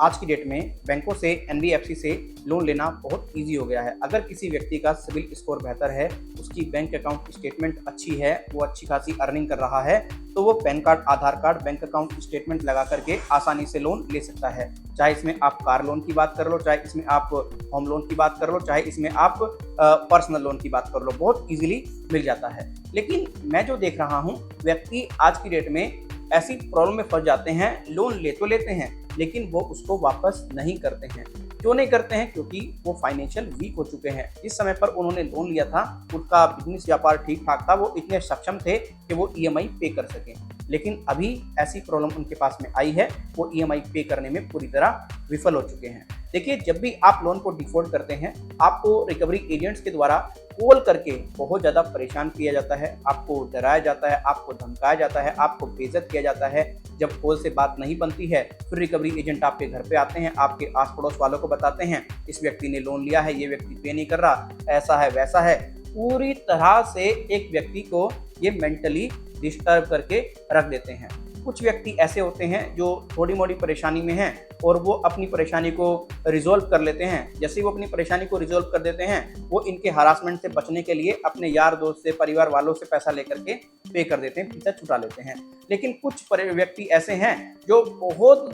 आज की डेट में बैंकों से एनबीएफसी से लोन लेना बहुत ईजी हो गया है। अगर किसी व्यक्ति का सिविल स्कोर बेहतर है, उसकी बैंक अकाउंट स्टेटमेंट अच्छी है, वो अच्छी खासी अर्निंग कर रहा है, तो वो पैन कार्ड, आधार कार्ड, बैंक अकाउंट स्टेटमेंट लगा करके आसानी से लोन ले सकता है। चाहे इसमें आप कार लोन की बात कर लो, चाहे इसमें आप होम लोन की बात कर लो, चाहे इसमें आप पर्सनल लोन की बात कर लो, बहुत ईजिली मिल जाता है। लेकिन मैं जो देख रहा हूँ, व्यक्ति आज की डेट में ऐसी प्रॉब्लम में फंस जाते हैं, लोन ले तो लेते हैं लेकिन वो उसको वापस नहीं करते हैं। क्यों नहीं करते हैं? क्योंकि वो फाइनेंशियल वीक हो चुके हैं। जिस समय पर उन्होंने लोन लिया था, उनका बिजनेस व्यापार ठीक ठाक था, वो इतने सक्षम थे कि वो ईएमआई पे कर सकें। लेकिन अभी ऐसी प्रॉब्लम उनके पास में आई है, वो ईएमआई पे करने में पूरी तरह विफल हो चुके हैं। देखिए, जब भी आप लोन को डिफॉल्ट करते हैं, आपको रिकवरी एजेंट्स के द्वारा कॉल करके बहुत ज़्यादा परेशान किया जाता है, आपको डराया जाता है, आपको धमकाया जाता है, आपको बेइज्जत किया जाता है। जब कॉल से बात नहीं बनती है, फिर रिकवरी एजेंट आपके घर पे आते हैं, आपके आस पड़ोस वालों को बताते हैं, इस व्यक्ति ने लोन लिया है, ये व्यक्ति पे नहीं कर रहा, ऐसा है वैसा है। पूरी तरह से एक व्यक्ति को ये मेंटली डिस्टर्ब करके रख देते हैं। कुछ व्यक्ति ऐसे होते हैं जो थोड़ी मोड़ी परेशानी में हैं और वो अपनी परेशानी को रिजॉल्व कर लेते हैं। जैसे ही वो अपनी परेशानी को रिजॉल्व कर देते हैं, वो इनके हरासमेंट से बचने के लिए अपने यार दोस्त से, परिवार वालों से पैसा लेकर के पे कर देते हैं, पीछा छुड़ा लेते हैं। लेकिन कुछ व्यक्ति ऐसे हैं जो बहुत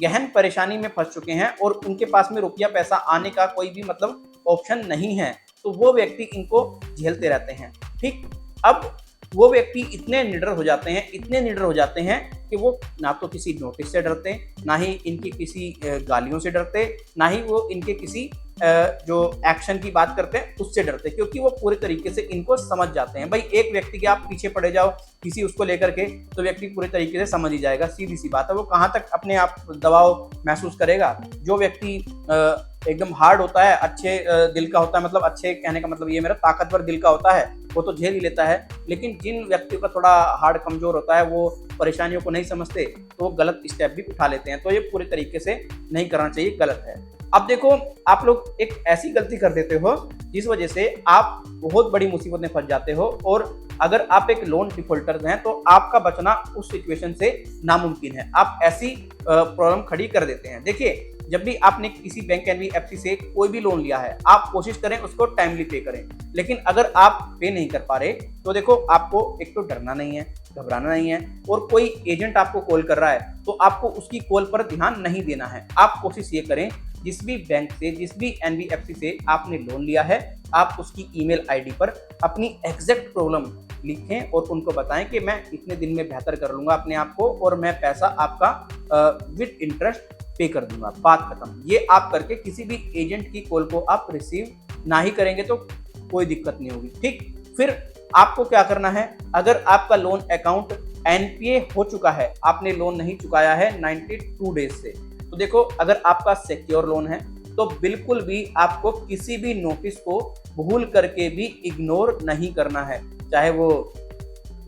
गहन परेशानी में फंस चुके हैं और उनके पास में रुपया पैसा आने का कोई भी मतलब ऑप्शन नहीं है, तो वो व्यक्ति इनको झेलते रहते हैं। ठीक, अब वो व्यक्ति इतने निडर हो जाते हैं, इतने निडर हो जाते हैं कि वो ना तो किसी नोटिस से डरते, ना ही इनकी किसी गालियों से डरते, ना ही वो इनके किसी जो एक्शन की बात करते हैं उससे डरते, क्योंकि वो पूरे तरीके से इनको समझ जाते हैं। भाई, एक व्यक्ति के आप पीछे पड़े जाओ किसी उसको लेकर के, तो व्यक्ति पूरे तरीके से समझ ही जाएगा, सीधी सी बात है। वो कहाँ तक अपने आप दबाव महसूस करेगा? जो व्यक्ति एकदम हार्ड होता है, अच्छे दिल का होता है, मतलब अच्छे कहने का मतलब ये मेरा ताकतवर दिल का होता है, वो तो झेल ही लेता है। लेकिन जिन व्यक्तियों का थोड़ा हार्ड कमजोर होता है, वो परेशानियों को नहीं समझते, तो वो गलत स्टेप भी उठा लेते हैं। तो ये पूरे तरीके से नहीं करना चाहिए, गलत है। अब देखो, आप लोग एक ऐसी गलती कर देते हो जिस वजह से आप बहुत बड़ी मुसीबत में फंस जाते हो, और अगर आप एक लोन डिफॉल्टर हैं तो आपका बचना उस सिचुएशन से नामुमकिन है। आप ऐसी प्रॉब्लम खड़ी कर देते हैं। देखिए, जब भी आपने किसी बैंक एनबीएफसी से कोई भी लोन लिया है, आप कोशिश करें उसको टाइमली पे करें। लेकिन अगर आप पे नहीं कर पा रहे, तो देखो, आपको एक तो डरना नहीं है, घबराना नहीं है, और कोई एजेंट आपको कॉल कर रहा है तो आपको उसकी कॉल पर ध्यान नहीं देना है। आप कोशिश ये करें, जिस भी बैंक से, जिस भी एनबीएफसी से आपने लोन लिया है, आप उसकी ईमेल आईडी पर अपनी एग्जैक्ट प्रॉब्लम लिखें और उनको बताएं कि मैं इतने दिन में बेहतर कर लूंगा अपने आप को, और मैं पैसा आपका विद इंटरेस्ट पे कर दूंगा। बात खत्म। ये आप करके किसी भी एजेंट की कॉल को आप रिसीव ना ही करेंगे तो कोई दिक्कत नहीं होगी। ठीक, फिर आपको क्या करना है? अगर आपका लोन अकाउंट एनपीए हो चुका है, आपने लोन नहीं चुकाया है 92 डेज से, तो देखो, अगर आपका सिक्योर लोन है तो बिल्कुल भी आपको किसी भी नोटिस को भूल करके भी इग्नोर नहीं करना है। चाहे वो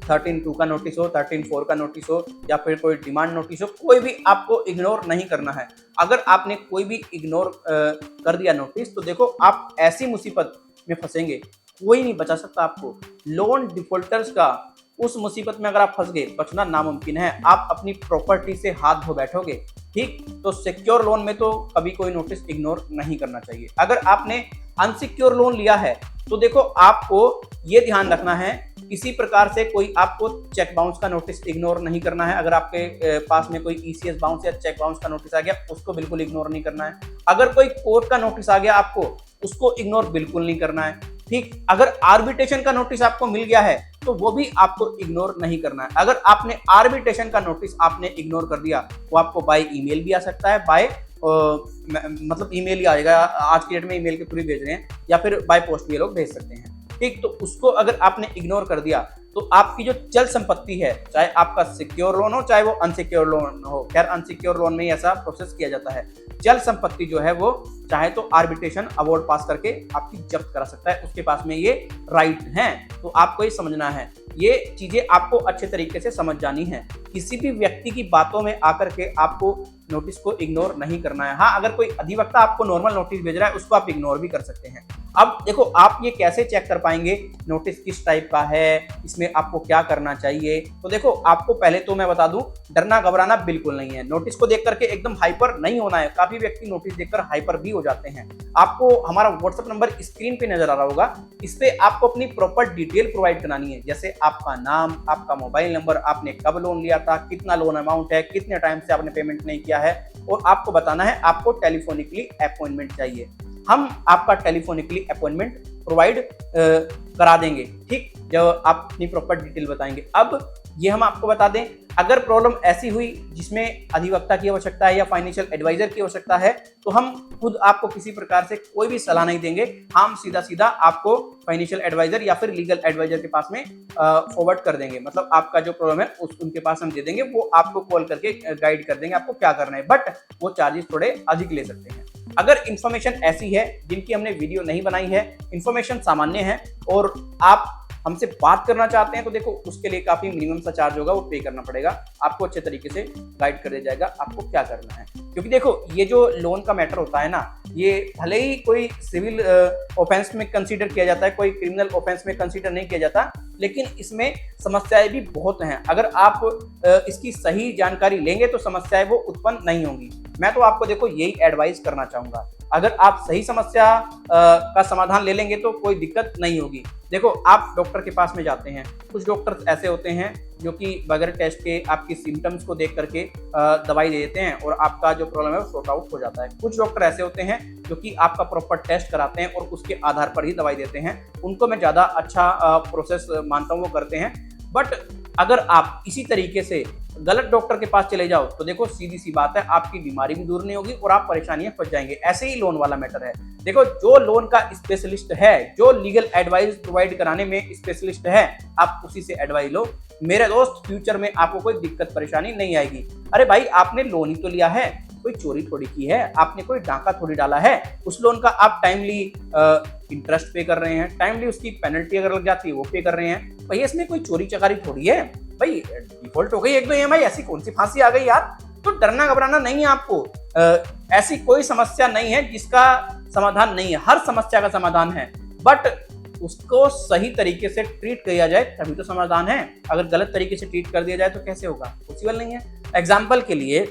13(2) का नोटिस हो, 13(4) का नोटिस हो, या फिर कोई डिमांड नोटिस हो, कोई भी आपको इग्नोर नहीं करना है। अगर आपने कोई भी इग्नोर कर दिया नोटिस, तो देखो, आप ऐसी मुसीबत में फंसेंगे, कोई नहीं बचा सकता आपको। लोन डिफॉल्टर्स का उस मुसीबत में अगर आप फंस गए, बचना नामुमकिन है। आप अपनी प्रॉपर्टी से हाथ धो बैठोगे। ठीक, तो सिक्योर लोन में तो कभी कोई नोटिस इग्नोर नहीं करना चाहिए। अगर आपने अनसिक्योर लोन लिया है, तो देखो, आपको ये ध्यान रखना है, किसी प्रकार से कोई आपको चेक बाउंस का नोटिस इग्नोर नहीं करना है। अगर आपके पास में कोई ईसीएस बाउंस या चेक बाउंस का नोटिस आ गया, उसको बिल्कुल इग्नोर नहीं करना है। अगर कोई कोर्ट का नोटिस आ गया आपको, उसको इग्नोर बिल्कुल नहीं करना है। ठीक, अगर आर्बिट्रेशन का नोटिस आपको मिल गया है, तो वो भी आपको इग्नोर नहीं करना है। अगर आपने आर्बिट्रेशन का नोटिस आपने इग्नोर कर दिया, वो आपको बाय ईमेल भी आ सकता है, बाय मतलब ईमेल ही आएगा, आज की डेट में ईमेल के थ्रू भेज रहे हैं, या फिर बाय पोस्ट भी लोग भेज सकते हैं। ठीक, तो उसको अगर आपने इग्नोर कर दिया, तो आपकी जो चल संपत्ति है, चाहे आपका सिक्योर लोन हो, चाहे वो अनसिक्योर लोन हो, खैर अनसिक्योर लोन में ही ऐसा प्रोसेस किया जाता है, चल संपत्ति जो है वो चाहे तो आर्बिट्रेशन अवार्ड पास करके आपकी जब्त करा सकता है, उसके पास में ये राइट हैं। तो आपको ये समझना है, ये चीजें आपको अच्छे तरीके से समझ जानी है। किसी भी व्यक्ति की बातों में आकर के आपको नोटिस को इग्नोर नहीं करना है। हाँ, अगर कोई अधिवक्ता आपको नॉर्मल नोटिस भेज रहा है, उसको आप इग्नोर भी कर सकते हैं। अब देखो आप ये कैसे चेक कर पाएंगे नोटिस किस टाइप का है, इसमें आपको क्या करना चाहिए। तो देखो आपको पहले तो मैं बता दूं, डरना घबराना बिल्कुल नहीं है। नोटिस को देख करके एकदम हाइपर नहीं होना है। काफी व्यक्ति नोटिस देखकर हाइपर भी हो जाते हैं। आपको हमारा व्हाट्सएप नंबर स्क्रीन पे नजर आ रहा होगा, इस पे आपको अपनी प्रॉपर डिटेल प्रोवाइड करानी है, जैसे आपका नाम, आपका मोबाइल नंबर, आपने कब लोन लिया था, कितना लोन अमाउंट है, कितने टाइम से आपने पेमेंट नहीं किया है, और आपको बताना है आपको टेलीफोनिकली अपॉइंटमेंट चाहिए। हम आपका टेलीफोनिकली अपॉइंटमेंट प्रोवाइड करा देंगे, ठीक, जब आप अपनी प्रॉपर डिटेल बताएंगे। अब ये हम आपको बता दें, अगर प्रॉब्लम ऐसी हुई जिसमें अधिवक्ता की आवश्यकता है या फाइनेंशियल एडवाइजर की आवश्यकता है, तो हम खुद आपको किसी प्रकार से कोई भी सलाह नहीं देंगे। हम सीधा सीधा आपको फाइनेंशियल एडवाइजर या फिर लीगल एडवाइजर के पास में फॉरवर्ड कर देंगे। मतलब आपका जो प्रॉब्लम है उनके पास हम दे देंगे, वो आपको कॉल करके गाइड कर देंगे आपको क्या करना है, बट वो चार्जेस थोड़े अधिक ले सकते हैं। अगर इंफॉर्मेशन ऐसी है जिनकी हमने वीडियो नहीं बनाई है, इंफॉर्मेशन सामान्य है और आप हमसे बात करना चाहते हैं, तो देखो उसके लिए काफी मिनिमम सा चार्ज होगा, वो पे करना पड़ेगा। आपको अच्छे तरीके से गाइड कर दिया जाएगा आपको क्या करना है। क्योंकि देखो ये जो लोन का मैटर होता है ना, ये भले ही कोई सिविल ऑफेंस में कंसीडर किया जाता है, कोई क्रिमिनल ऑफेंस में कंसीडर नहीं किया जाता, लेकिन इसमें समस्याएं भी बहुत हैं। अगर आप इसकी सही जानकारी लेंगे तो समस्याएं वो उत्पन्न नहीं होंगी। मैं तो आपको देखो यही एडवाइस करना चाहूंगा, अगर आप सही समस्या का समाधान ले लेंगे तो कोई दिक्कत नहीं होगी। देखो आप डॉक्टर के पास में जाते हैं, कुछ डॉक्टर ऐसे होते हैं जो कि बगैर टेस्ट के आपकी सिम्टम्स को देख करके दवाई दे देते हैं और आपका जो प्रॉब्लम है वो सॉर्ट आउट हो जाता है। कुछ डॉक्टर ऐसे होते हैं जो कि आपका प्रॉपर टेस्ट कराते हैं और उसके आधार पर ही दवाई देते हैं। उनको मैं ज़्यादा अच्छा प्रोसेस मानता हूँ, वो करते हैं। बट अगर आप इसी तरीके से गलत डॉक्टर के पास चले जाओ तो देखो सीधी सी बात है, आपकी बीमारी भी दूर नहीं होगी और आप परेशानियां फंस जाएंगे। ऐसे ही लोन वाला मैटर है। देखो जो लोन का स्पेशलिस्ट है, जो लीगल एडवाइस प्रोवाइड कराने में स्पेशलिस्ट है, आप उसी से एडवाइस लो। मेरे दोस्त, फ्यूचर में आपको कोई दिक्कत परेशानी नहीं आएगी। अरे भाई आपने लोन ही तो लिया है, कोई चोरी थोड़ी की है, आपने कोई डाका थोड़ी डाला है। उस लोन का आप टाइमली इंटरेस्ट पे कर रहे हैं, टाइमली उसकी पेनल्टी अगर लग जाती है वो पे कर रहे हैं। भैया इसमें कोई चोरी चकारी थोड़ी है। भाई डिफॉल्ट हो गई एक दो EMI, ऐसी कौन सी फांसी आ गई यार। तो डरना घबराना नहीं है आपको। ऐसी कोई समस्या नहीं है जिसका समाधान नहीं है, हर समस्या का समाधान है, बट उसको सही तरीके से ट्रीट किया जाए तभी तो समाधान है। अगर गलत तरीके से ट्रीट कर दिया जाए तो कैसे होगा, पॉसिबल नहीं है। एग्जाम्पल के लिए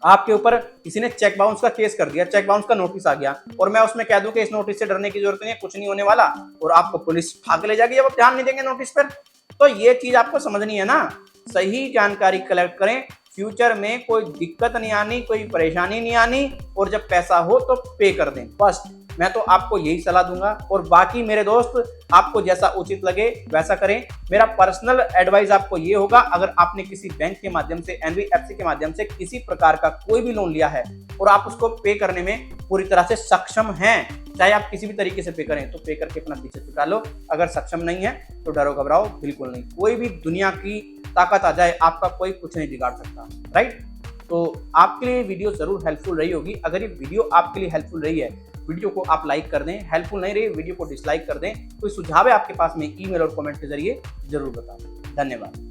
आपके ऊपर किसी ने चेक बाउंस का केस कर दिया, चेक बाउंस का नोटिस आ गया और मैं उसमें कह दूं कि इस नोटिस से डरने की जरूरत नहीं है, कुछ नहीं होने वाला, और आपको पुलिस उठा के ले जाएगी जब आप ध्यान नहीं देंगे नोटिस पर। तो ये चीज आपको समझनी है ना। सही जानकारी कलेक्ट करें, फ्यूचर में कोई दिक्कत नहीं आनी, कोई परेशानी नहीं आनी, और जब पैसा हो तो पे कर दें। बस मैं तो आपको यही सलाह दूंगा। और बाकी मेरे दोस्त आपको जैसा उचित लगे वैसा करें। मेरा पर्सनल एडवाइस आपको ये होगा, अगर आपने किसी बैंक के माध्यम से, NBFC के माध्यम से किसी प्रकार का कोई भी लोन लिया है और आप उसको पे करने में पूरी तरह से सक्षम हैं, चाहे आप किसी भी तरीके से पे करें, तो पे करके अपना पीछे छुटा लो। अगर सक्षम नहीं है तो डरो घबराओ बिल्कुल नहीं। कोई भी दुनिया की ताकत आ जाए, आपका कोई कुछ नहीं बिगाड़ सकता, राइट। तो आपके लिए वीडियो जरूर हेल्पफुल रही होगी। अगर ये वीडियो आपके लिए हेल्पफुल रही है, वीडियो को आप लाइक कर दें। हेल्पफुल नहीं रही, वीडियो को डिसलाइक कर दें। कोई सुझाव है आपके पास में, ईमेल और कमेंट के जरिए जरूर बताएं। धन्यवाद।